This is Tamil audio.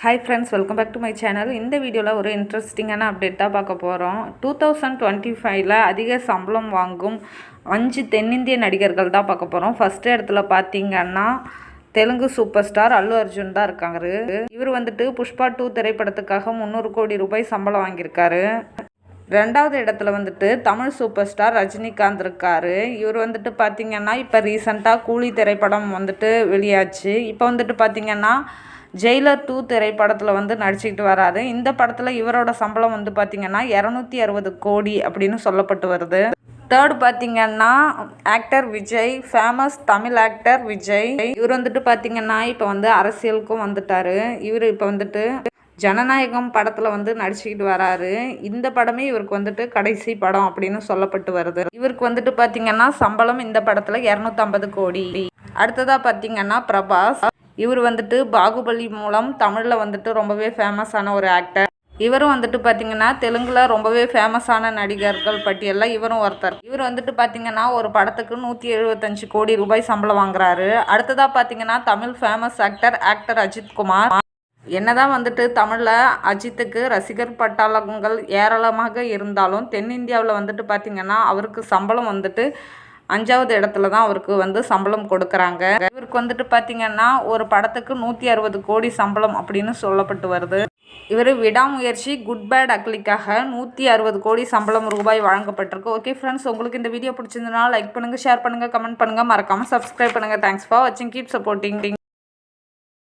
Hi friends, welcome back to my channel. இந்த வீடியோவில் ஒரு இன்ட்ரெஸ்டிங்கான அப்டேட் தான் பார்க்க போகிறோம். 2025 அதிக சம்பளம் வாங்கும் 5 தென்னிந்திய நடிகர்கள் தான் பார்க்க போகிறோம். ஃபஸ்ட்டு இடத்துல பார்த்தீங்கன்னா தெலுங்கு சூப்பர் ஸ்டார் அல்லு அர்ஜுன் தான் இருக்காங்க. இவர் வந்துட்டு புஷ்பா 2 திரைப்படத்துக்காக 300 கோடி ரூபாய் சம்பளம் வாங்கியிருக்காரு. ரெண்டாவது இடத்துல வந்துட்டு தமிழ் சூப்பர் ஸ்டார் ரஜினிகாந்த் இருக்கார். இவர் வந்துட்டு பார்த்திங்கன்னா இப்போ ரீசெண்டாக கூலி திரைப்படம் வந்துட்டு வெளியாச்சு. இப்போ வந்துட்டு பார்த்திங்கன்னா ஜெயிலர் 2 திரைப்படத்தில் வந்து நடிச்சுக்கிட்டு வராரு. இந்த படத்தில் இவரோட சம்பளம் வந்து பார்த்திங்கன்னா 260 கோடி அப்படின்னு சொல்லப்பட்டு வருது. தேர்டு பார்த்திங்கன்னா actor Vijay, famous Tamil actor Vijay. இவர் வந்துட்டு பார்த்திங்கன்னா இப்போ வந்து அரசியலுக்கும் வந்துட்டார். இவர் இப்போ வந்துட்டு ஜனநாயகம் படத்தில் வந்து நடிச்சுக்கிட்டு வராரு. இந்த படமே இவருக்கு வந்துட்டு கடைசி படம் அப்படின்னு சொல்லப்பட்டு வருது. இவருக்கு வந்துட்டு பார்த்திங்கன்னா சம்பளம் இந்த படத்தில் 250 கோடி. அடுத்ததாக பார்த்திங்கன்னா பிரபாஸ். இவர் வந்துட்டு பாகுபலி மூலம் தமிழில் வந்துட்டு ரொம்பவே ஃபேமஸான ஒரு ஆக்டர். இவரும் வந்துட்டு பார்த்திங்கன்னா தெலுங்கில் ரொம்பவே ஃபேமஸான நடிகர்கள் பட்டியலில் இவரும் ஒருத்தர். இவர் வந்துட்டு பார்த்திங்கன்னா ஒரு படத்துக்கு 175 கோடி ரூபாய் சம்பளம் வாங்குறாரு. அடுத்ததாக பார்த்திங்கன்னா தமிழ் ஃபேமஸ் ஆக்டர் அஜித் குமார். என்னதான் வந்துட்டு தமிழில் அஜித்துக்கு ரசிகர் பட்டாளங்கள் ஏராளமாக இருந்தாலும் தென்னிந்தியாவில் வந்துட்டு பார்த்திங்கன்னா அவருக்கு சம்பளம் வந்துட்டு 5வது இடத்துல தான் அவருக்கு வந்து சம்பளம் கொடுக்குறாங்க. இவருக்கு வந்துட்டு பார்த்திங்கன்னா ஒரு படத்துக்கு 160 கோடி சம்பளம் அப்படின்னு சொல்லப்பட்டு வருது. இவர் விடாமுயற்சி குட் பேட் அக்லிக்காக 160 கோடி சம்பளம் ரூபாய் வழங்கப்பட்டிருக்கு. ஓகே ஃப்ரெண்ட்ஸ், உங்களுக்கு இந்த வீடியோ பிடிச்சிருந்ததுனால லைக் பண்ணுங்கள், ஷேர் பண்ணுங்கள், கமெண்ட் பண்ணுங்கள், மறக்காமல் சப்ஸ்கிரைப் பண்ணுங்கள். தேங்க்ஸ் ஃபார் வாட்சிங், கீப் சப்போர்ட்டிங்.